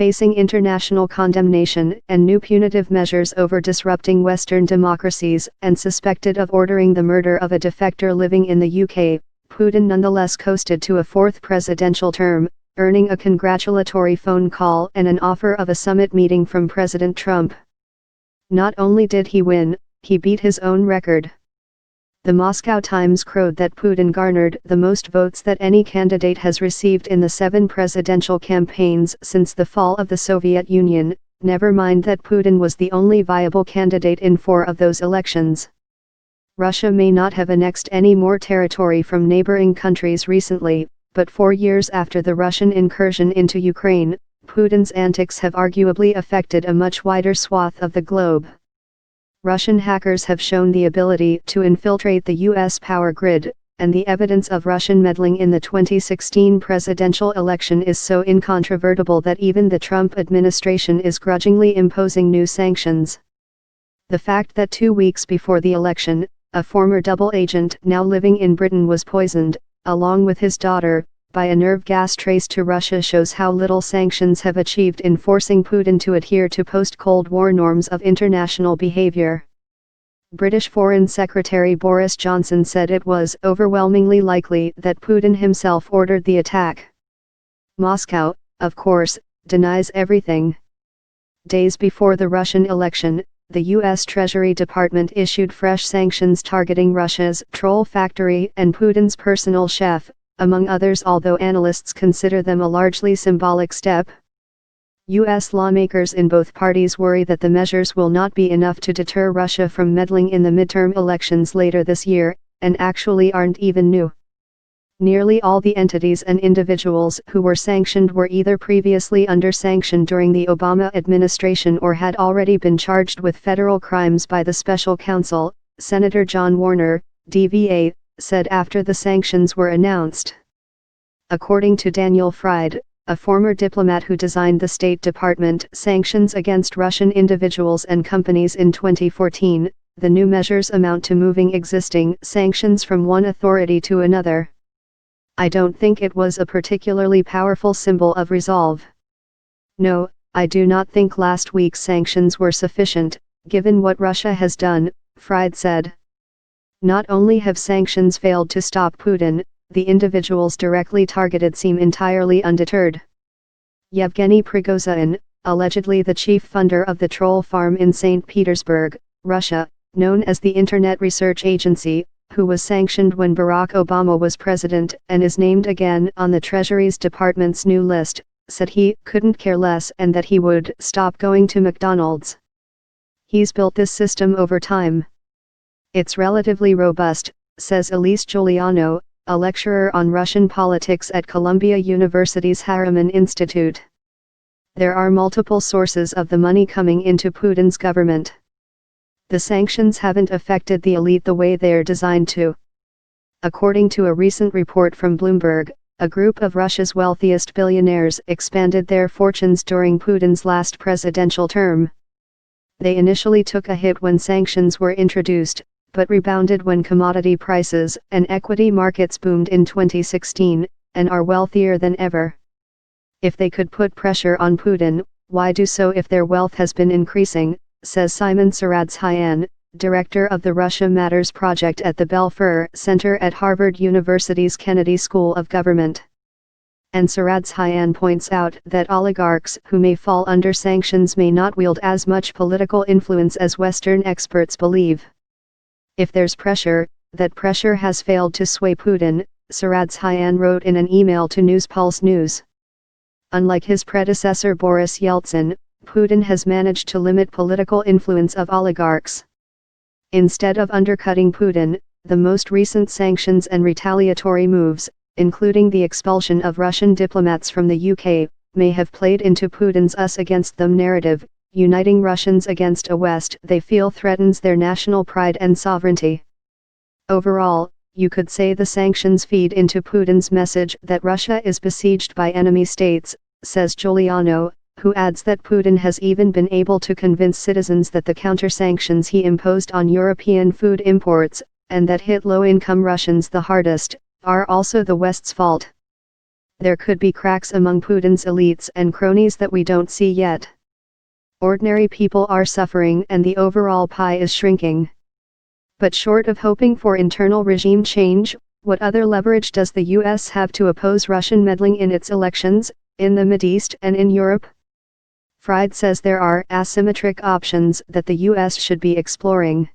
facing international condemnation and new punitive measures over disrupting Western democracies, and suspected of ordering the murder of a defector living in the UK, Putin nonetheless coasted to a fourth presidential term, earning a congratulatory phone call and an offer of a summit meeting from President Trump. Not only did he win, he beat his own record. The Moscow Times crowed that Putin garnered the most votes that any candidate has received in the 7 presidential campaigns since the fall of the Soviet Union, never mind that Putin was the only viable candidate in 4 of those elections. Russia may not have annexed any more territory from neighboring countries recently, but 4 years after the Russian incursion into Ukraine, Putin's antics have arguably affected a much wider swath of the globe. Russian hackers have shown the ability to infiltrate the U.S. power grid, and the evidence of Russian meddling in the 2016 presidential election is so incontrovertible that even the Trump administration is grudgingly imposing new sanctions. The fact that 2 weeks before the election, a former double agent now living in Britain was poisoned, along with his daughter, by a nerve gas traced to Russia shows how little sanctions have achieved in forcing Putin to adhere to post-Cold War norms of international behavior. British Foreign Secretary Boris Johnson said it was overwhelmingly likely that Putin himself ordered the attack. Moscow, of course, denies everything. Days before the Russian election, the U.S. Treasury Department issued fresh sanctions targeting Russia's troll factory and Putin's personal chef, among others, although analysts consider them a largely symbolic step. U.S. lawmakers in both parties worry that the measures will not be enough to deter Russia from meddling in the midterm elections later this year, and actually aren't even new. Nearly all the entities and individuals who were sanctioned were either previously under sanction during the Obama administration or had already been charged with federal crimes by the special counsel, Senator John Warner, DVA, said after the sanctions were announced. According to Daniel Fried, a former diplomat who designed the State Department sanctions against Russian individuals and companies in 2014, the new measures amount to moving existing sanctions from one authority to another. I don't think it was a particularly powerful symbol of resolve. No, I do not think last week's sanctions were sufficient, given what Russia has done, Fried said. Not only have sanctions failed to stop Putin, the individuals directly targeted seem entirely undeterred. Yevgeny Prigozhin, allegedly the chief funder of the troll farm in St. Petersburg, Russia, known as the Internet Research Agency, who was sanctioned when Barack Obama was president and is named again on the Treasury's Department's new list, said he couldn't care less and that he would stop going to McDonald's. He's built this system over time. It's relatively robust, says Elise Giuliano, a lecturer on Russian politics at Columbia University's Harriman Institute. There are multiple sources of the money coming into Putin's government. The sanctions haven't affected the elite the way they're designed to. According to a recent report from Bloomberg, a group of Russia's wealthiest billionaires expanded their fortunes during Putin's last presidential term. They initially took a hit when sanctions were introduced, but rebounded when commodity prices and equity markets boomed in 2016, and are wealthier than ever. If they could put pressure on Putin, why do so if their wealth has been increasing, says Simon Saradshayan, director of the Russia Matters project at the Belfer Center at Harvard University's Kennedy School of Government. And Saradshayan points out that oligarchs who may fall under sanctions may not wield as much political influence as Western experts believe. If there's pressure, that pressure has failed to sway Putin, Saradshayan wrote in an email to Newspulse News. Unlike his predecessor Boris Yeltsin, Putin has managed to limit political influence of oligarchs. Instead of undercutting Putin, the most recent sanctions and retaliatory moves, including the expulsion of Russian diplomats from the UK, may have played into Putin's us against them narrative, uniting Russians against a West they feel threatens their national pride and sovereignty. Overall, you could say the sanctions feed into Putin's message that Russia is besieged by enemy states, says Giuliano, who adds that Putin has even been able to convince citizens that the counter-sanctions he imposed on European food imports, and that hit low-income Russians the hardest, are also the West's fault. there could be cracks among Putin's elites and cronies that we don't see yet. Ordinary people are suffering and the overall pie is shrinking. But short of hoping for internal regime change, what other leverage does the US have to oppose Russian meddling in its elections, in the Mideast and in Europe? Fried says there are asymmetric options that the US should be exploring.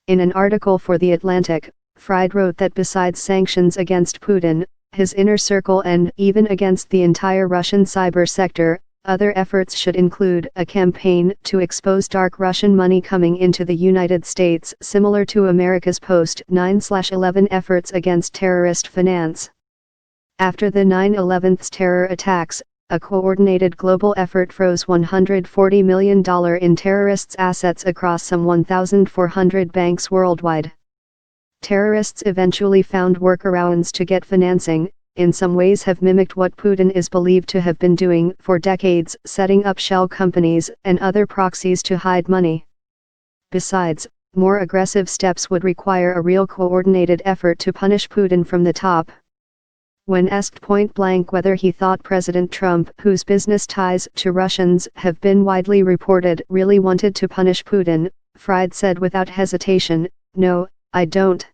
In an article for The Atlantic, Fried wrote that besides sanctions against Putin, his inner circle and even against the entire Russian cyber sector, other efforts should include a campaign to expose dark Russian money coming into the United States similar to America's post-9/11 efforts against terrorist finance. After the 9/11's terror attacks, a coordinated global effort froze $140 million in terrorists' assets across some 1,400 banks worldwide. Terrorists eventually found workarounds to get financing, in some ways have mimicked what Putin is believed to have been doing for decades, setting up shell companies and other proxies to hide money. Besides, more aggressive steps would require a real coordinated effort to punish Putin from the top. When asked point-blank whether he thought President Trump, whose business ties to Russians have been widely reported, really wanted to punish Putin, Fried said without hesitation, "No, I don't.